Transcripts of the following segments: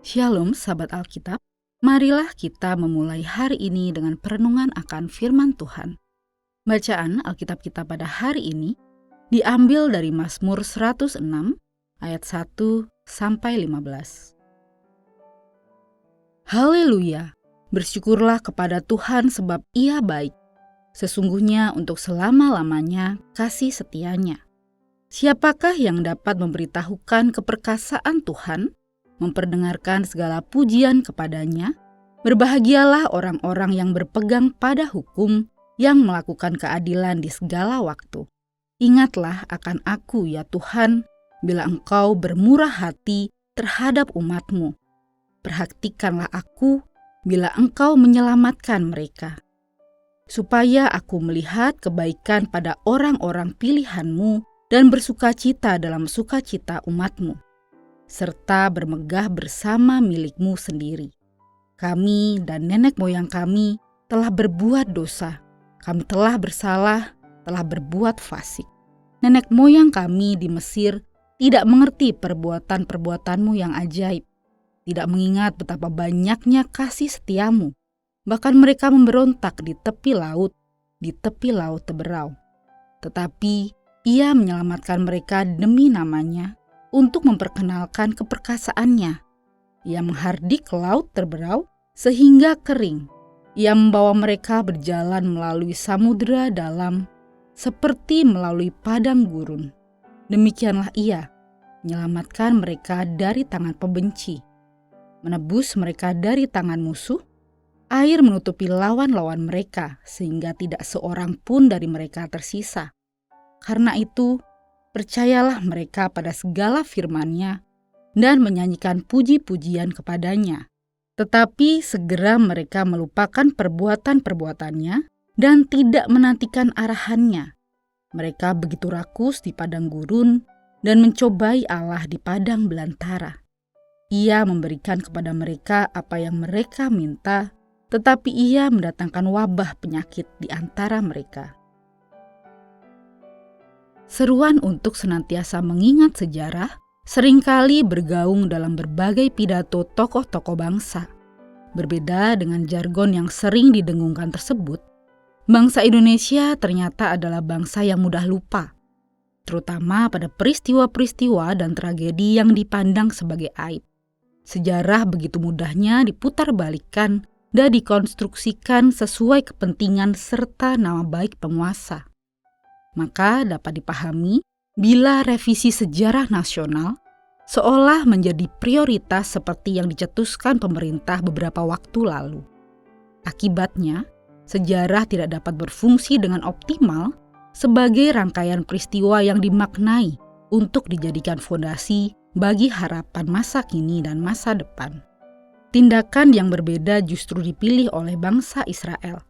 Shalom sahabat Alkitab, marilah kita memulai hari ini dengan perenungan akan firman Tuhan. Bacaan Alkitab kita pada hari ini diambil dari Mazmur 106 ayat 1-15. Haleluya, bersyukurlah kepada Tuhan sebab Ia baik. Sesungguhnya untuk selama-lamanya kasih setianya. Siapakah yang dapat memberitahukan keperkasaan Tuhan, memperdengarkan segala pujian kepadanya? Berbahagialah orang-orang yang berpegang pada hukum, yang melakukan keadilan di segala waktu. Ingatlah akan aku ya Tuhan, bila Engkau bermurah hati terhadap umat-Mu. Perhatikanlah aku bila Engkau menyelamatkan mereka. Supaya aku melihat kebaikan pada orang-orang pilihan-Mu dan bersukacita dalam sukacita umat-Mu, serta bermegah bersama milik-Mu sendiri. Kami dan nenek moyang kami telah berbuat dosa. Kami telah bersalah, telah berbuat fasik. Nenek moyang kami di Mesir tidak mengerti perbuatan-perbuatan-Mu yang ajaib, tidak mengingat betapa banyaknya kasih setia-Mu. Bahkan mereka memberontak di tepi laut teberau. Tetapi Ia menyelamatkan mereka demi namanya, untuk memperkenalkan keperkasaannya. Ia menghardik laut terberau sehingga kering. Ia membawa mereka berjalan melalui samudera dalam, seperti melalui padang gurun. Demikianlah Ia menyelamatkan mereka dari tangan pembenci, menebus mereka dari tangan musuh. Air menutupi lawan-lawan mereka, sehingga tidak seorang pun dari mereka tersisa. Karena itu, percayalah mereka pada segala firman-Nya dan menyanyikan puji-pujian kepadanya. Tetapi segera mereka melupakan perbuatan-perbuatannya dan tidak menantikan arahannya. Mereka begitu rakus di padang gurun dan mencobai Allah di padang belantara. Ia memberikan kepada mereka apa yang mereka minta, tetapi Ia mendatangkan wabah penyakit di antara mereka. Seruan untuk senantiasa mengingat sejarah seringkali bergaung dalam berbagai pidato tokoh-tokoh bangsa. Berbeda dengan jargon yang sering didengungkan tersebut, bangsa Indonesia ternyata adalah bangsa yang mudah lupa, terutama pada peristiwa-peristiwa dan tragedi yang dipandang sebagai aib. Sejarah begitu mudahnya diputarbalikkan dan dikonstruksikan sesuai kepentingan serta nama baik penguasa. Maka dapat dipahami bila revisi sejarah nasional seolah menjadi prioritas seperti yang dicetuskan pemerintah beberapa waktu lalu. Akibatnya, sejarah tidak dapat berfungsi dengan optimal sebagai rangkaian peristiwa yang dimaknai untuk dijadikan fondasi bagi harapan masa kini dan masa depan. Tindakan yang berbeda justru dipilih oleh bangsa Israel.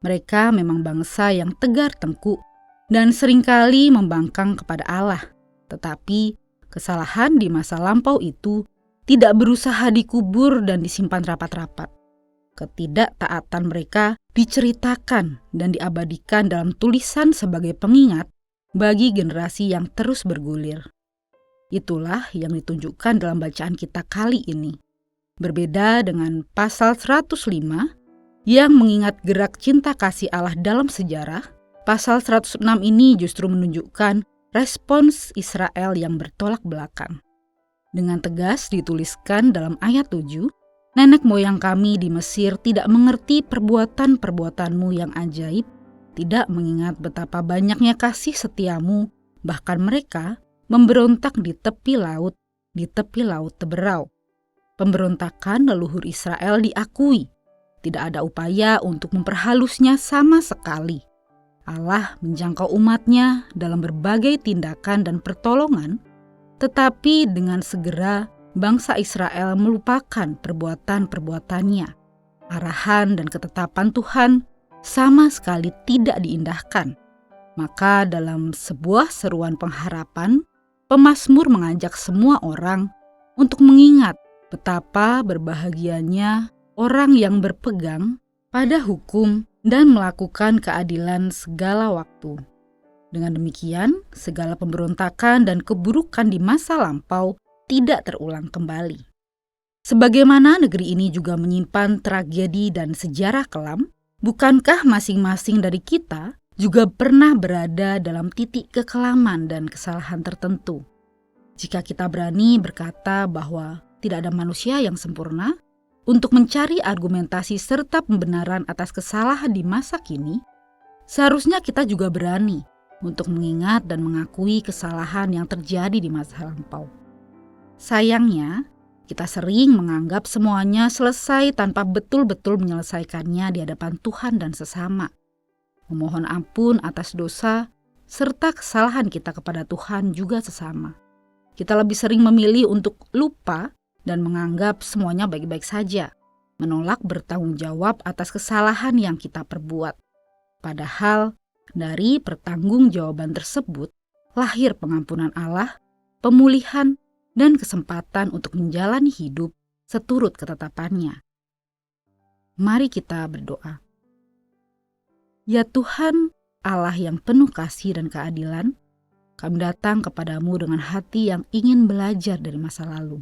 Mereka memang bangsa yang tegar tengkuk dan seringkali membangkang kepada Allah. Tetapi kesalahan di masa lampau itu tidak berusaha dikubur dan disimpan rapat-rapat. Ketidaktaatan mereka diceritakan dan diabadikan dalam tulisan sebagai pengingat bagi generasi yang terus bergulir. Itulah yang ditunjukkan dalam bacaan kita kali ini. Berbeda dengan pasal 105 yang mengingat gerak cinta kasih Allah dalam sejarah, pasal 106 ini justru menunjukkan respons Israel yang bertolak belakang. Dengan tegas dituliskan dalam ayat 7, nenek moyang kami di Mesir tidak mengerti perbuatan-perbuatan-Mu yang ajaib, tidak mengingat betapa banyaknya kasih setia-Mu, bahkan mereka memberontak di tepi laut teberau. Pemberontakan leluhur Israel diakui, tidak ada upaya untuk memperhalusnya sama sekali. Allah menjangkau umat-Nya dalam berbagai tindakan dan pertolongan, tetapi dengan segera bangsa Israel melupakan perbuatan-perbuatannya. Arahan dan ketetapan Tuhan sama sekali tidak diindahkan. Maka dalam sebuah seruan pengharapan, pemazmur mengajak semua orang untuk mengingat betapa berbahagianya orang yang berpegang pada hukum dan melakukan keadilan segala waktu. Dengan demikian, segala pemberontakan dan keburukan di masa lampau tidak terulang kembali. Sebagaimana negeri ini juga menyimpan tragedi dan sejarah kelam, bukankah masing-masing dari kita juga pernah berada dalam titik kekelaman dan kesalahan tertentu? Jika kita berani berkata bahwa tidak ada manusia yang sempurna, untuk mencari argumentasi serta pembenaran atas kesalahan di masa kini, seharusnya kita juga berani untuk mengingat dan mengakui kesalahan yang terjadi di masa lampau. Sayangnya, kita sering menganggap semuanya selesai tanpa betul-betul menyelesaikannya di hadapan Tuhan dan sesama. Memohon ampun atas dosa serta kesalahan kita kepada Tuhan juga sesama. Kita lebih sering memilih untuk lupa dan menganggap semuanya baik-baik saja, menolak bertanggung jawab atas kesalahan yang kita perbuat. Padahal dari pertanggungjawaban tersebut lahir pengampunan Allah, pemulihan, dan kesempatan untuk menjalani hidup seturut ketetapannya. Mari kita berdoa. Ya Tuhan, Allah yang penuh kasih dan keadilan, kami datang kepadamu dengan hati yang ingin belajar dari masa lalu.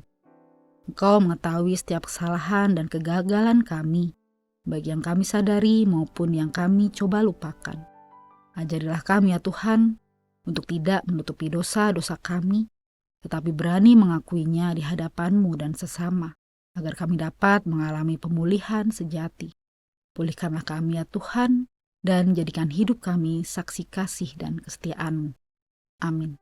Engkau mengetahui setiap kesalahan dan kegagalan kami, baik yang kami sadari maupun yang kami coba lupakan. Ajarilah kami ya Tuhan, untuk tidak menutupi dosa-dosa kami, tetapi berani mengakuinya di hadapan-Mu dan sesama, agar kami dapat mengalami pemulihan sejati. Pulihkanlah kami ya Tuhan, dan jadikan hidup kami saksi kasih dan kesetiaan-Mu. Amin.